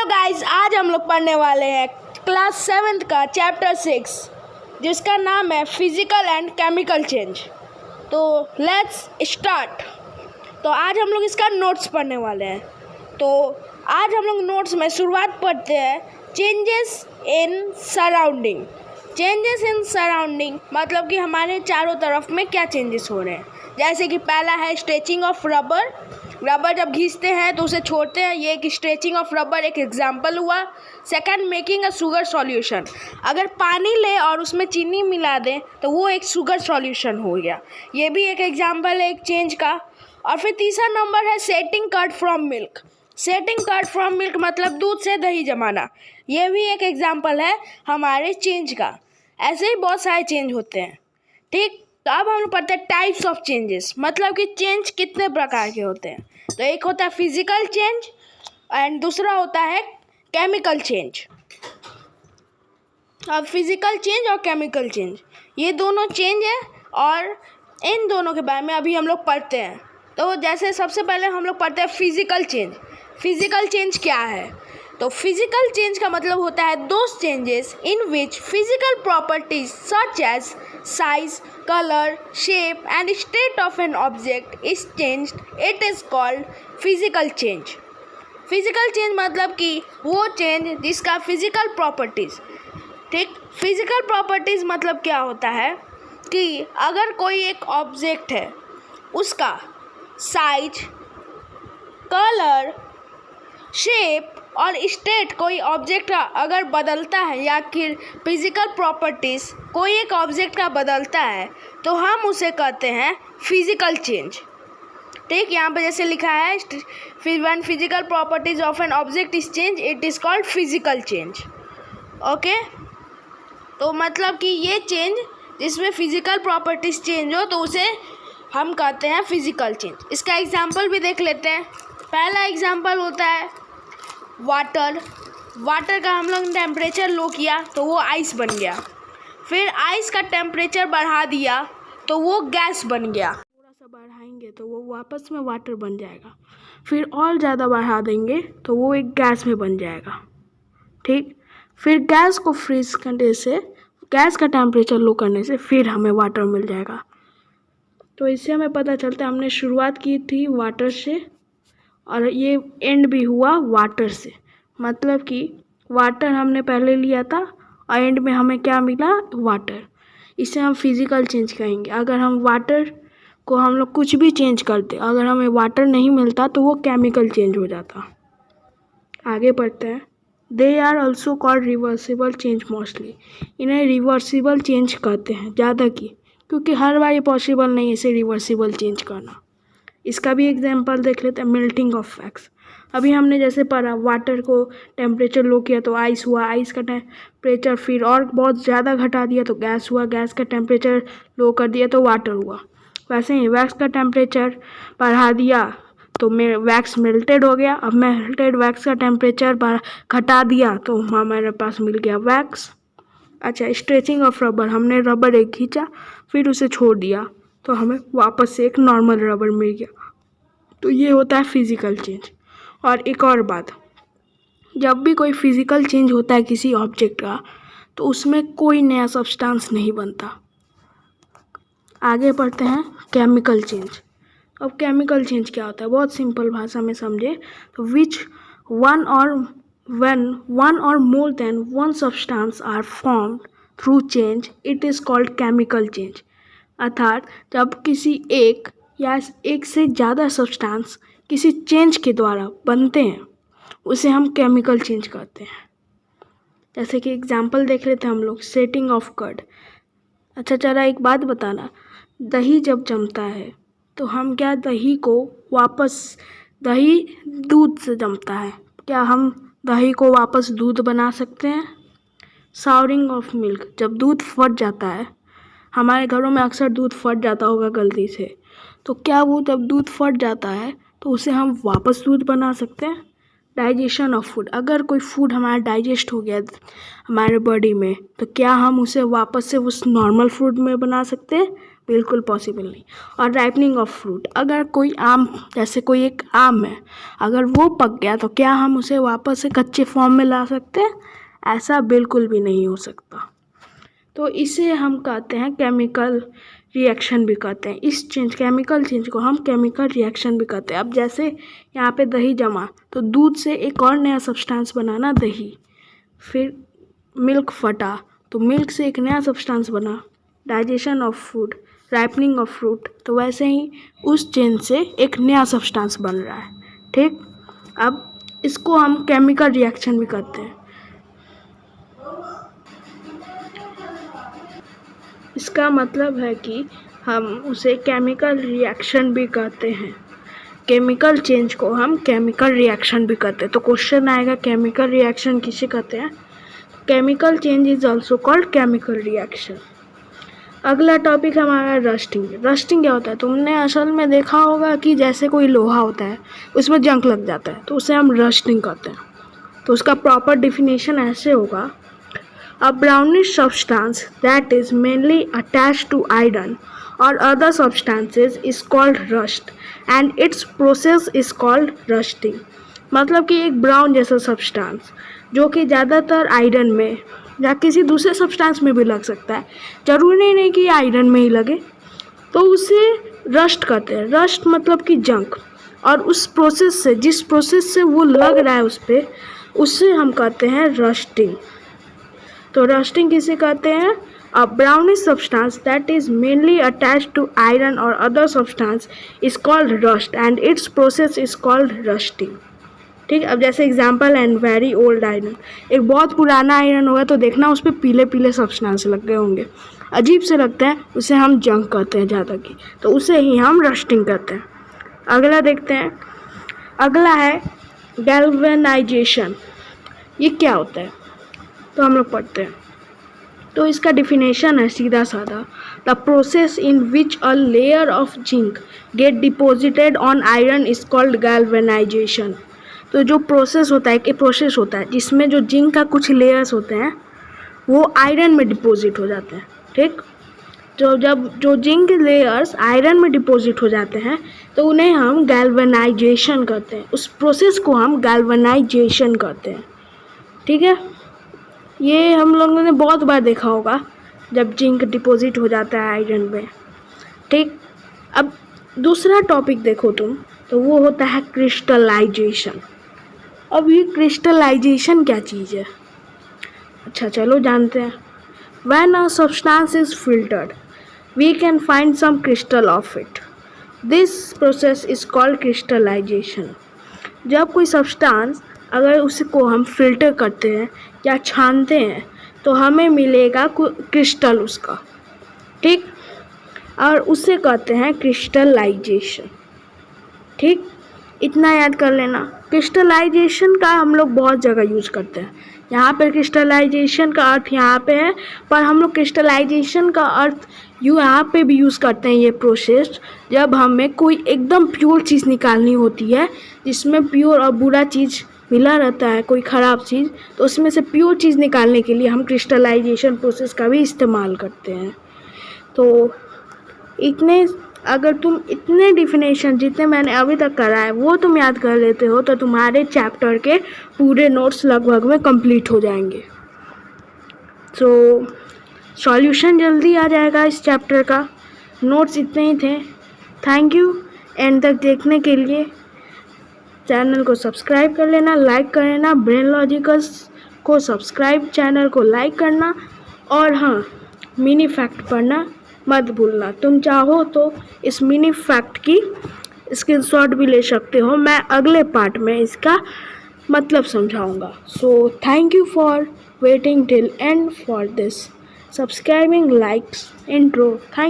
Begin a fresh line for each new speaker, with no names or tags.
Hello guys, आज हम लोग पढ़ने वाले हैं क्लास 7th का चैप्टर 6 जिसका नाम है फिजिकल एंड केमिकल चेंज। तो लेट्स स्टार्ट। तो आज हम लोग इसका नोट्स पढ़ने वाले हैं। तो आज हम लोग नोट्स में शुरुआत पढ़ते हैं changes in surrounding. Changes in surrounding मतलब कि हमारे चारों तरफ में क्या चेंजेस हो रहे हैं। जैसे कि पहला है स्ट्रेचिंग ऑफ रबर। रबर जब घिसते हैं तो उसे छोड़ते हैं, ये एक स्ट्रेचिंग ऑफ रबर एक एग्जाम्पल हुआ। Second, making a sugar solution. अगर पानी ले और उसमें चीनी मिला दें तो वो एक शुगर सॉल्यूशन हो गया, ये भी एक एग्जाम्पल है एक चेंज का। और फिर तीसरा नंबर है setting curd from milk. Setting curd from milk मतलब दूध से दही जमाना, ये भी एक एग्जाम्पल है हमारे चेंज का। ऐसे ही बहुत सारे चेंज होते हैं। ठीक, तो अब हम लोग पढ़ते हैं टाइप्स ऑफ चेंजेस, मतलब कि चेंज कितने प्रकार के होते हैं। तो एक होता है फिजिकल चेंज एंड दूसरा होता है केमिकल चेंज। अब फिजिकल चेंज और केमिकल चेंज ये दोनों चेंज है और इन दोनों के बारे में अभी हम लोग पढ़ते हैं। तो जैसे सबसे पहले हम लोग पढ़ते हैं फिजिकल चेंज। फिजिकल चेंज क्या है? तो फिजिकल चेंज का मतलब होता है those changes in which physical properties such as size, colour, shape and state of an object is changed, it is called physical change. Physical change मतलब कि वो चेंज जिसका फिजिकल प्रॉपर्टीज, ठीक, फिजिकल प्रॉपर्टीज मतलब क्या होता है कि अगर कोई एक ऑब्जेक्ट है उसका साइज, कलर, शेप और स्टेट कोई ऑब्जेक्ट का अगर बदलता है या फिर फिजिकल प्रॉपर्टीज़ कोई एक ऑब्जेक्ट का बदलता है तो हम उसे कहते हैं फिजिकल चेंज। ठीक, यहाँ पर जैसे लिखा है when physical properties of an object is change it is called physical change. Okay, तो मतलब कि ये चेंज जिसमें फिजिकल प्रॉपर्टीज चेंज हो तो उसे हम कहते हैं फिजिकल चेंज। इसका एग्जाम्पल भी देख लेते हैं। पहला एग्जाम्पल होता है वाटर। वाटर का हम लोग टेम्परेचर लो किया तो वो आइस बन गया। फिर आइस का टेम्परेचर बढ़ा दिया तो वो गैस बन गया। थोड़ा सा बढ़ाएंगे तो वो वापस में वाटर बन जाएगा। फिर और ज़्यादा बढ़ा देंगे तो वो एक गैस में बन जाएगा। ठीक, फिर गैस को फ्रीज करने से, गैस का टेम्परेचर लो करने से फिर हमें वाटर मिल जाएगा। तो इससे हमें पता चलता है हमने शुरुआत की थी वाटर से और ये एंड भी हुआ वाटर से। मतलब कि वाटर हमने पहले लिया था और एंड में हमें क्या मिला? वाटर। इसे हम फिजिकल चेंज कहेंगे। अगर हम वाटर को हम लोग कुछ भी चेंज करते, अगर हमें वाटर नहीं मिलता तो वो केमिकल चेंज हो जाता। आगे बढ़ते हैं। They are also called reversible change mostly. इन्हें रिवर्सिबल चेंज कहते हैं ज़्यादा की, क्योंकि हर बार ये पॉसिबल नहीं है इसे रिवर्सिबल चेंज करना। इसका भी एग्जाम्पल देख लेते हैं, मेल्टिंग ऑफ वैक्स। अभी हमने जैसे पढ़ा वाटर को टेम्परेचर लो किया तो आइस हुआ, आइस का टेम्परेचर फिर और बहुत ज़्यादा घटा दिया तो गैस हुआ, गैस का टेम्परेचर लो कर दिया तो वाटर हुआ। वैसे ही वैक्स का टेम्परेचर बढ़ा दिया तो वैक्स मेल्टेड हो गया। अब मेल्टेड वैक्स का टेम्परेचर घटा दिया तो हमारे पास मिल गया वैक्स। अच्छा, स्ट्रेचिंग ऑफ रबर, हमने रबर एक खींचा फिर उसे छोड़ दिया तो हमें वापस से एक नॉर्मल रबर मिल गया। तो ये होता है फिजिकल चेंज। और एक और बात, जब भी कोई फिजिकल चेंज होता है किसी ऑब्जेक्ट का तो उसमें कोई नया सब्सटेंस नहीं बनता। आगे बढ़ते हैं केमिकल चेंज। अब केमिकल चेंज क्या होता है? बहुत सिंपल भाषा में समझे तो विच वन और when one or more than one substance are formed through change it is called chemical change। अर्थात जब किसी एक या एक से ज़्यादा सब्सटेंस किसी चेंज के द्वारा बनते हैं उसे हम केमिकल चेंज कहते हैं। जैसे कि एग्जांपल देख लेते हैं हम लोग, सेटिंग ऑफ कर्ड। अच्छा, चला एक बात बताना, दही जब जमता है तो हम क्या दही को वापस, दही दूध से जमता है, क्या हम दही को वापस दूध बना सकते हैं? सावरिंग ऑफ मिल्क, जब दूध फट जाता है, हमारे घरों में अक्सर दूध फट जाता होगा गलती से, तो क्या वो जब दूध फट जाता है तो उसे हम वापस दूध बना सकते हैं? डाइजेशन ऑफ फूड, अगर कोई फूड हमारा डाइजेस्ट हो गया हमारे बॉडी में तो क्या हम उसे वापस से उस नॉर्मल फूड में बना सकते हैं? बिल्कुल पॉसिबल नहीं। और राइपनिंग ऑफ फ्रूट, अगर कोई आम, जैसे कोई एक आम है, अगर वो पक गया तो क्या हम उसे वापस से कच्चे फॉर्म में ला सकते हैं? ऐसा बिल्कुल भी नहीं हो सकता। तो इसे हम कहते हैं केमिकल रिएक्शन भी कहते हैं। इस केमिकल चेंज को हम केमिकल रिएक्शन भी कहते हैं। अब जैसे यहाँ पे दही जमा, तो दूध से एक और नया सब्सटेंस बनाना दही, फिर मिल्क फटा तो मिल्क से एक नया सब्सटेंस बना, digestion of food, ripening of fruit, तो वैसे ही उस चेंज से एक नया सब्सटेंस बन रहा है। ठीक, अब इसको हम केमिकल रिएक्शन भी कहते हैं। इसका मतलब है कि हम उसे केमिकल रिएक्शन भी कहते हैं। केमिकल चेंज को हम केमिकल रिएक्शन भी कहते हैं। तो क्वेश्चन आएगा केमिकल रिएक्शन किसे कहते हैं? Chemical change is also called chemical reaction. अगला टॉपिक हमारा रस्टिंग। रस्टिंग क्या होता है? तुमने असल में देखा होगा कि जैसे कोई लोहा होता है उसमें जंग लग जाता है तो उसे हम रस्टिंग कहते हैं। तो उसका प्रॉपर डिफिनेशन ऐसे होगा, a brownish substance that is mainly attached to iron or other substances is called rust and its process is called rusting। मतलब कि एक ब्राउन जैसा सब्सटेंस जो कि ज़्यादातर आयरन में या किसी दूसरे सब्सटेंस में भी लग सकता है, जरूरी नहीं कि आयरन में ही लगे, तो उसे रस्ट कहते हैं। रस्ट मतलब कि जंग, और उस प्रोसेस से, जिस प्रोसेस से वो लग रहा है उस पर, उससे हम कहते हैं रस्टिंग। तो रस्टिंग किसे कहते हैं? A brownish substance that is mainly attached to iron और other substance is called rust and its process is called rusting. ठीक, अब जैसे example, and very old iron, एक बहुत पुराना आयरन होगा तो देखना उस पर पीले पीले सब्सटेंस लग गए होंगे, अजीब से लगते हैं, उसे हम जंग कहते हैं ज़्यादा की, तो उसे ही हम रस्टिंग कहते हैं। अगला देखते हैं, अगला है गैल्वेनाइजेशन। ये क्या होता है? तो हम लोग पढ़ते हैं। तो इसका डिफिनेशन है सीधा साधा, the process in which a layer of zinc get deposited on iron is called galvanization. तो जो प्रोसेस होता है, एक प्रोसेस होता है जिसमें जो जिंक का कुछ लेयर्स होते हैं वो आयरन में डिपॉजिट हो जाते हैं। ठीक, तो जब जो जिंक लेयर्स आयरन में डिपॉजिट हो जाते हैं तो उन्हें हम गैल्वेनाइजेशन कहते हैं। उस प्रोसेस को हम गैल्वेनाइजेशन कहते हैं। ठीक है, ये हम लोगों ने बहुत बार देखा होगा जब जिंक डिपॉजिट हो जाता है आयरन में। ठीक, अब दूसरा टॉपिक देखो तुम, तो वो होता है क्रिस्टलाइजेशन। अब ये क्रिस्टलाइजेशन क्या चीज़ है? अच्छा चलो जानते हैं। When a substance is filtered, we can find some crystal of it. This process is called crystallization. जब कोई सब्सटेंस, अगर उसको हम फिल्टर करते हैं या छानते हैं तो हमें मिलेगा क्रिस्टल उसका। ठीक, और उसे कहते हैं क्रिस्टलाइजेशन। ठीक, इतना याद कर लेना। क्रिस्टलाइजेशन का हम लोग बहुत जगह यूज़ करते हैं। यहाँ पर क्रिस्टलाइजेशन का अर्थ यहाँ पे है, पर हम लोग क्रिस्टलाइजेशन का अर्थ यहाँ पे भी यूज़ करते हैं। ये प्रोसेस जब हमें कोई एकदम प्योर चीज़ निकालनी होती है, जिसमें प्योर और बुरा चीज़ मिला रहता है, कोई ख़राब चीज़, तो उसमें से प्योर चीज़ निकालने के लिए हम क्रिस्टलाइजेशन प्रोसेस का भी इस्तेमाल करते हैं। तो इतने, अगर तुम इतने डिफिनेशन जितने मैंने अभी तक कराए वो तुम याद कर लेते हो तो तुम्हारे चैप्टर के पूरे नोट्स लगभग में कंप्लीट हो जाएंगे। तो सॉल्यूशन जल्दी आ जाएगा इस चैप्टर का। नोट्स इतने ही थे। थैंक यू एंड तक देखने के लिए। चैनल को सब्सक्राइब कर लेना, लाइक कर लेना। ब्रेन लॉजिकल्स को सब्सक्राइब, चैनल को लाइक करना, और हाँ, मिनी फैक्ट पढ़ना मत भूलना। तुम चाहो तो इस मिनी फैक्ट की स्क्रीनशॉट भी ले सकते हो, मैं अगले पार्ट में इसका मतलब समझाऊंगा। So thank you for waiting till and for this subscribing, likes, intro. Thank